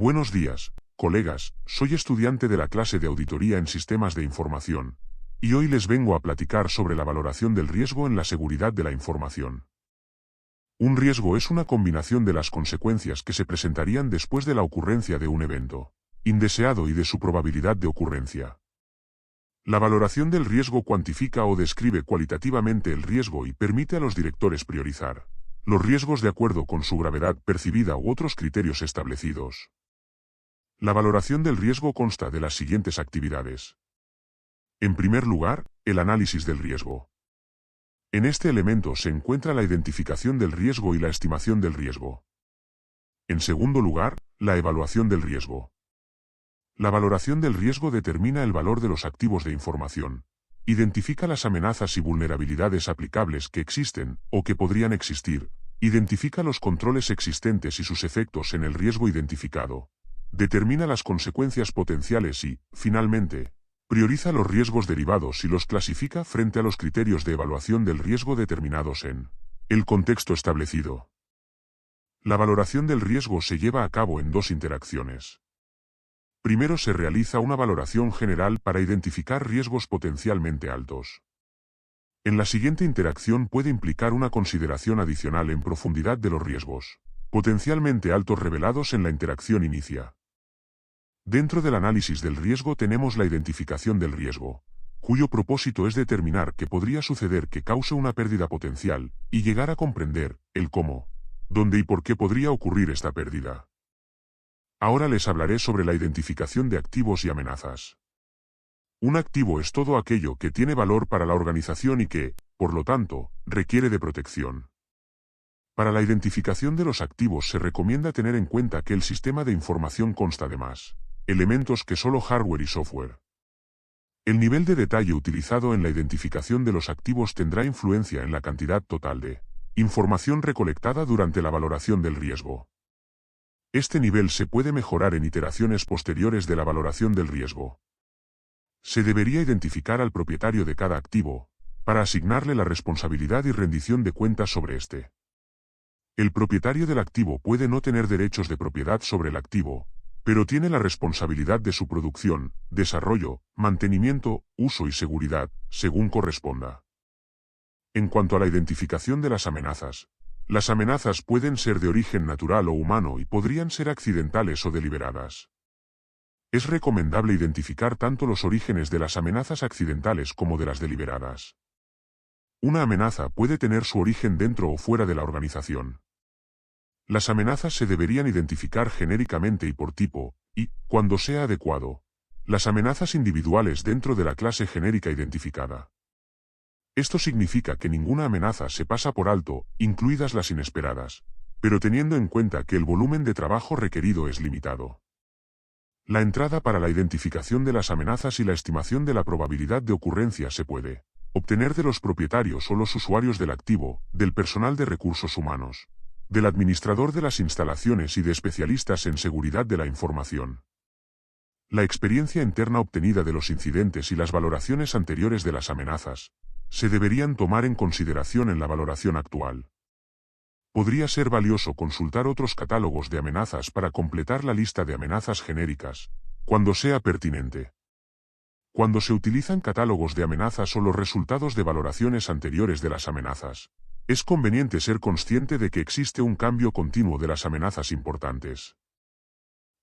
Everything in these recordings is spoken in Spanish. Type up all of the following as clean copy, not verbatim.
Buenos días, colegas, soy estudiante de la clase de Auditoría en Sistemas de Información, y hoy les vengo a platicar sobre la valoración del riesgo en la seguridad de la información. Un riesgo es una combinación de las consecuencias que se presentarían después de la ocurrencia de un evento indeseado y de su probabilidad de ocurrencia. La valoración del riesgo cuantifica o describe cualitativamente el riesgo y permite a los directores priorizar los riesgos de acuerdo con su gravedad percibida u otros criterios establecidos. La valoración del riesgo consta de las siguientes actividades. En primer lugar, el análisis del riesgo. En este elemento se encuentra la identificación del riesgo y la estimación del riesgo. En segundo lugar, la evaluación del riesgo. La valoración del riesgo determina el valor de los activos de información, identifica las amenazas y vulnerabilidades aplicables que existen o que podrían existir, identifica los controles existentes y sus efectos en el riesgo identificado, determina las consecuencias potenciales y, finalmente, prioriza los riesgos derivados y los clasifica frente a los criterios de evaluación del riesgo determinados en el contexto establecido. La valoración del riesgo se lleva a cabo en dos interacciones. Primero se realiza una valoración general para identificar riesgos potencialmente altos. En la siguiente interacción puede implicar una consideración adicional en profundidad de los riesgos potencialmente altos revelados en la interacción inicia. Dentro del análisis del riesgo tenemos la identificación del riesgo, cuyo propósito es determinar qué podría suceder que cause una pérdida potencial, y llegar a comprender el cómo, dónde y por qué podría ocurrir esta pérdida. Ahora les hablaré sobre la identificación de activos y amenazas. Un activo es todo aquello que tiene valor para la organización y que, por lo tanto, requiere de protección. Para la identificación de los activos se recomienda tener en cuenta que el sistema de información consta de más elementos que solo hardware y software. El nivel de detalle utilizado en la identificación de los activos tendrá influencia en la cantidad total de información recolectada durante la valoración del riesgo. Este nivel se puede mejorar en iteraciones posteriores de la valoración del riesgo. Se debería identificar al propietario de cada activo, para asignarle la responsabilidad y rendición de cuentas sobre este. El propietario del activo puede no tener derechos de propiedad sobre el activo, pero tiene la responsabilidad de su producción, desarrollo, mantenimiento, uso y seguridad, según corresponda. En cuanto a la identificación de las amenazas pueden ser de origen natural o humano y podrían ser accidentales o deliberadas. Es recomendable identificar tanto los orígenes de las amenazas accidentales como de las deliberadas. Una amenaza puede tener su origen dentro o fuera de la organización. Las amenazas se deberían identificar genéricamente y por tipo, y, cuando sea adecuado, las amenazas individuales dentro de la clase genérica identificada. Esto significa que ninguna amenaza se pasa por alto, incluidas las inesperadas, pero teniendo en cuenta que el volumen de trabajo requerido es limitado. La entrada para la identificación de las amenazas y la estimación de la probabilidad de ocurrencia se puede obtener de los propietarios o los usuarios del activo, del personal de recursos humanos, del administrador de las instalaciones y de especialistas en seguridad de la información. La experiencia interna obtenida de los incidentes y las valoraciones anteriores de las amenazas se deberían tomar en consideración en la valoración actual. Podría ser valioso consultar otros catálogos de amenazas para completar la lista de amenazas genéricas, cuando sea pertinente. Cuando se utilizan catálogos de amenazas o los resultados de valoraciones anteriores de las amenazas, es conveniente ser consciente de que existe un cambio continuo de las amenazas importantes.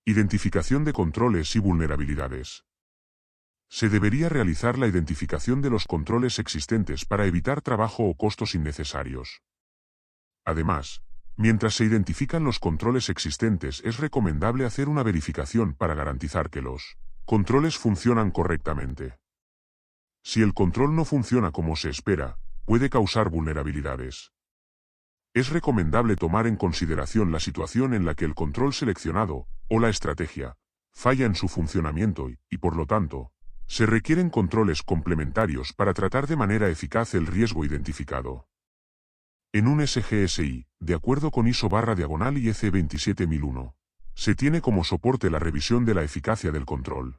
Identificación de controles y vulnerabilidades. Se debería realizar la identificación de los controles existentes para evitar trabajo o costos innecesarios. Además, mientras se identifican los controles existentes es recomendable hacer una verificación para garantizar que los controles funcionan correctamente. Si el control no funciona como se espera, puede causar vulnerabilidades. Es recomendable tomar en consideración la situación en la que el control seleccionado, o la estrategia, falla en su funcionamiento y, por lo tanto, se requieren controles complementarios para tratar de manera eficaz el riesgo identificado. En un SGSI, de acuerdo con ISO/y EC 27001, se tiene como soporte la revisión de la eficacia del control.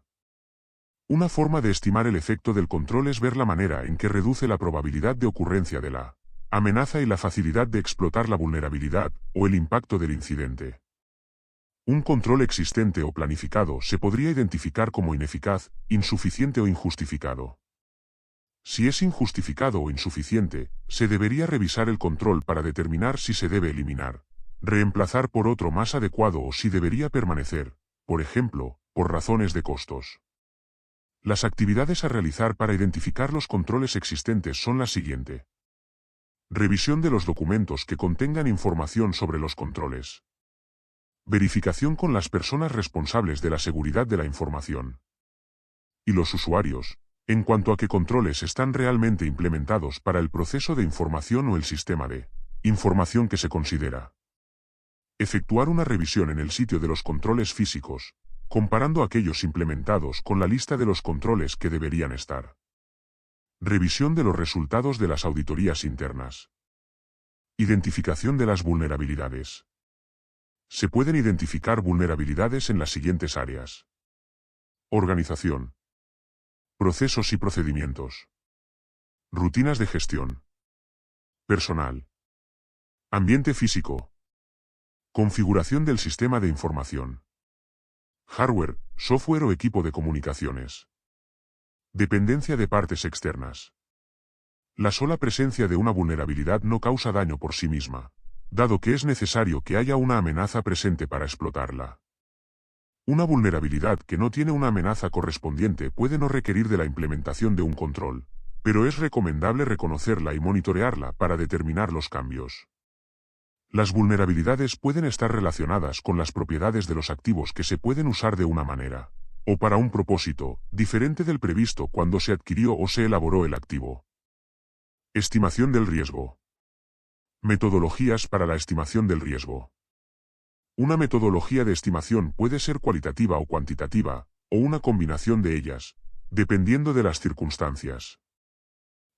Una forma de estimar el efecto del control es ver la manera en que reduce la probabilidad de ocurrencia de la amenaza y la facilidad de explotar la vulnerabilidad o el impacto del incidente. Un control existente o planificado se podría identificar como ineficaz, insuficiente o injustificado. Si es injustificado o insuficiente, se debería revisar el control para determinar si se debe eliminar, reemplazar por otro más adecuado o si debería permanecer, por ejemplo, por razones de costos. Las actividades a realizar para identificar los controles existentes son las siguientes. Revisión de los documentos que contengan información sobre los controles. Verificación con las personas responsables de la seguridad de la información. Y los usuarios, en cuanto a qué controles están realmente implementados para el proceso de información o el sistema de información que se considera. Efectuar una revisión en el sitio de los controles físicos, comparando aquellos implementados con la lista de los controles que deberían estar. Revisión de los resultados de las auditorías internas. Identificación de las vulnerabilidades. Se pueden identificar vulnerabilidades en las siguientes áreas. Organización. Procesos y procedimientos. Rutinas de gestión. Personal. Ambiente físico. Configuración del sistema de información. Hardware, software o equipo de comunicaciones. Dependencia de partes externas. La sola presencia de una vulnerabilidad no causa daño por sí misma, dado que es necesario que haya una amenaza presente para explotarla. Una vulnerabilidad que no tiene una amenaza correspondiente puede no requerir de la implementación de un control, pero es recomendable reconocerla y monitorearla para determinar los cambios. Las vulnerabilidades pueden estar relacionadas con las propiedades de los activos que se pueden usar de una manera, o para un propósito, diferente del previsto cuando se adquirió o se elaboró el activo. Estimación del riesgo. Metodologías para la estimación del riesgo. Una metodología de estimación puede ser cualitativa o cuantitativa, o una combinación de ellas, dependiendo de las circunstancias.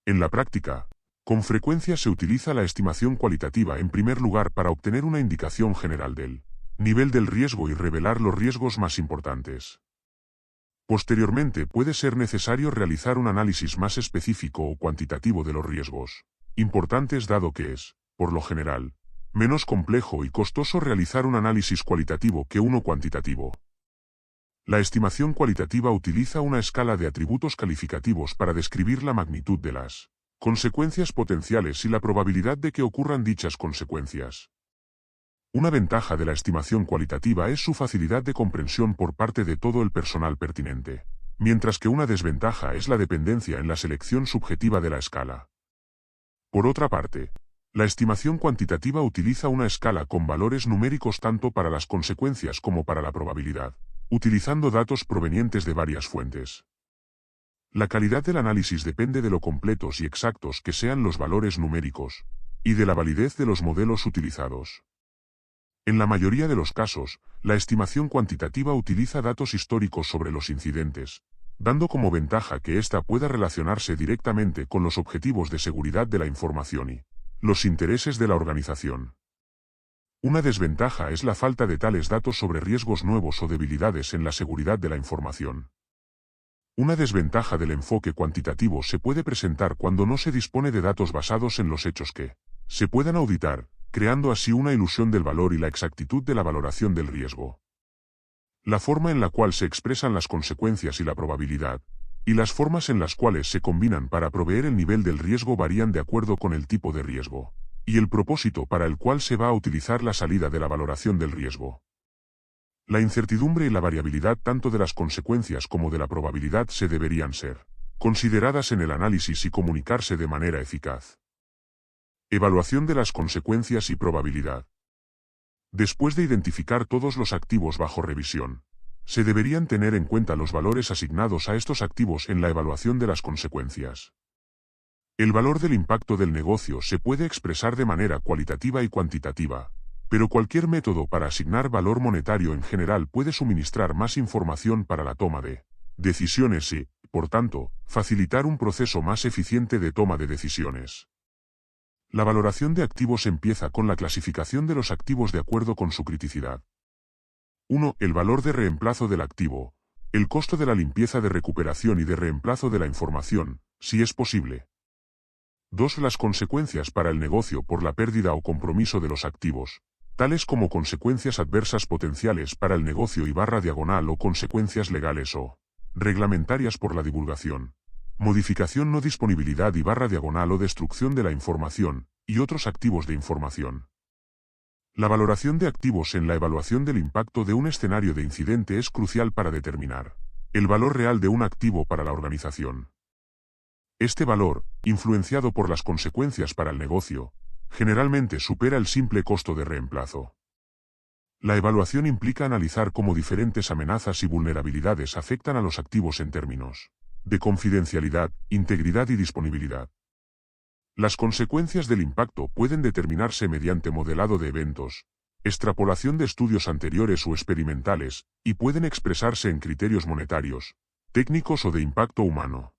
En la práctica, con frecuencia se utiliza la estimación cualitativa en primer lugar para obtener una indicación general del nivel del riesgo y revelar los riesgos más importantes. Posteriormente puede ser necesario realizar un análisis más específico o cuantitativo de los riesgos importantes dado que es, por lo general, menos complejo y costoso realizar un análisis cualitativo que uno cuantitativo. La estimación cualitativa utiliza una escala de atributos calificativos para describir la magnitud de las consecuencias potenciales y la probabilidad de que ocurran dichas consecuencias. Una ventaja de la estimación cualitativa es su facilidad de comprensión por parte de todo el personal pertinente, mientras que una desventaja es la dependencia en la selección subjetiva de la escala. Por otra parte, la estimación cuantitativa utiliza una escala con valores numéricos tanto para las consecuencias como para la probabilidad, utilizando datos provenientes de varias fuentes. La calidad del análisis depende de lo completos y exactos que sean los valores numéricos, y de la validez de los modelos utilizados. En la mayoría de los casos, la estimación cuantitativa utiliza datos históricos sobre los incidentes, dando como ventaja que ésta pueda relacionarse directamente con los objetivos de seguridad de la información y los intereses de la organización. Una desventaja es la falta de tales datos sobre riesgos nuevos o debilidades en la seguridad de la información. Una desventaja del enfoque cuantitativo se puede presentar cuando no se dispone de datos basados en los hechos que se puedan auditar, creando así una ilusión del valor y la exactitud de la valoración del riesgo. La forma en la cual se expresan las consecuencias y la probabilidad, y las formas en las cuales se combinan para proveer el nivel del riesgo varían de acuerdo con el tipo de riesgo, y el propósito para el cual se va a utilizar la salida de la valoración del riesgo. La incertidumbre y la variabilidad tanto de las consecuencias como de la probabilidad se deberían ser consideradas en el análisis y comunicarse de manera eficaz. Evaluación de las consecuencias y probabilidad. Después de identificar todos los activos bajo revisión, se deberían tener en cuenta los valores asignados a estos activos en la evaluación de las consecuencias. El valor del impacto del negocio se puede expresar de manera cualitativa y cuantitativa, pero cualquier método para asignar valor monetario en general puede suministrar más información para la toma de decisiones y, por tanto, facilitar un proceso más eficiente de toma de decisiones. La valoración de activos empieza con la clasificación de los activos de acuerdo con su criticidad. 1. El valor de reemplazo del activo. El costo de la limpieza de recuperación y de reemplazo de la información, si es posible. 2. Las consecuencias para el negocio por la pérdida o compromiso de los activos, tales como consecuencias adversas potenciales para el negocio y / o consecuencias legales o reglamentarias por la divulgación, modificación no disponibilidad y / o destrucción de la información, y otros activos de información. La valoración de activos en la evaluación del impacto de un escenario de incidente es crucial para determinar el valor real de un activo para la organización. Este valor, influenciado por las consecuencias para el negocio, generalmente supera el simple costo de reemplazo. La evaluación implica analizar cómo diferentes amenazas y vulnerabilidades afectan a los activos en términos de confidencialidad, integridad y disponibilidad. Las consecuencias del impacto pueden determinarse mediante modelado de eventos, extrapolación de estudios anteriores o experimentales, y pueden expresarse en criterios monetarios, técnicos o de impacto humano.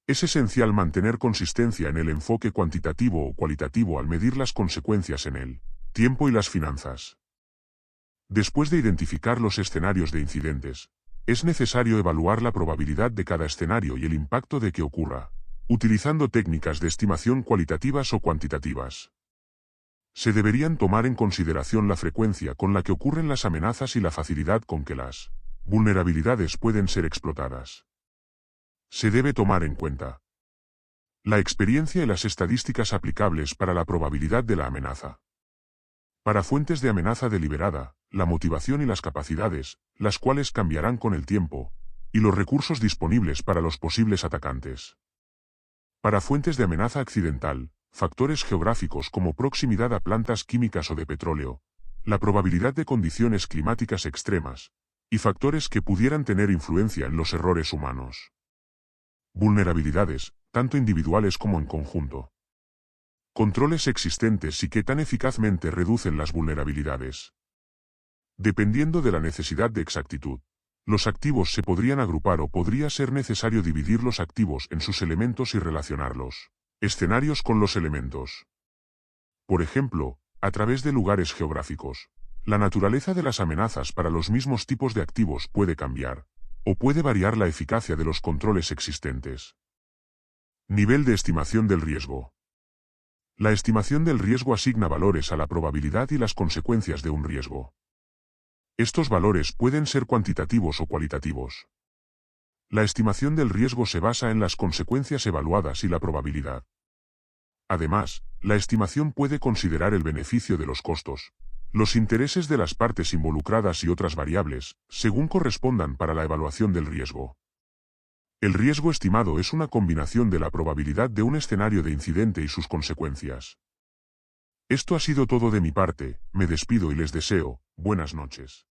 Es esencial mantener consistencia en el enfoque cuantitativo o cualitativo al medir las consecuencias en el tiempo y las finanzas. Después de identificar los escenarios de incidentes, es necesario evaluar la probabilidad de cada escenario y el impacto de que ocurra, utilizando técnicas de estimación cualitativas o cuantitativas. Se deberían tomar en consideración la frecuencia con la que ocurren las amenazas y la facilidad con que las vulnerabilidades pueden ser explotadas. Se debe tomar en cuenta la experiencia y las estadísticas aplicables para la probabilidad de la amenaza. Para fuentes de amenaza deliberada, la motivación y las capacidades, las cuales cambiarán con el tiempo, y los recursos disponibles para los posibles atacantes. Para fuentes de amenaza accidental, factores geográficos como proximidad a plantas químicas o de petróleo, la probabilidad de condiciones climáticas extremas, y factores que pudieran tener influencia en los errores humanos. Vulnerabilidades, tanto individuales como en conjunto. Controles existentes y que tan eficazmente reducen las vulnerabilidades. Dependiendo de la necesidad de exactitud, los activos se podrían agrupar o podría ser necesario dividir los activos en sus elementos y relacionarlos escenarios con los elementos. Por ejemplo, a través de lugares geográficos, la naturaleza de las amenazas para los mismos tipos de activos puede cambiar, o puede variar la eficacia de los controles existentes. Nivel de estimación del riesgo. La estimación del riesgo asigna valores a la probabilidad y las consecuencias de un riesgo. Estos valores pueden ser cuantitativos o cualitativos. La estimación del riesgo se basa en las consecuencias evaluadas y la probabilidad. Además, la estimación puede considerar el beneficio de los costos, los intereses de las partes involucradas y otras variables, según correspondan para la evaluación del riesgo. El riesgo estimado es una combinación de la probabilidad de un escenario de incidente y sus consecuencias. Esto ha sido todo de mi parte, me despido y les deseo buenas noches.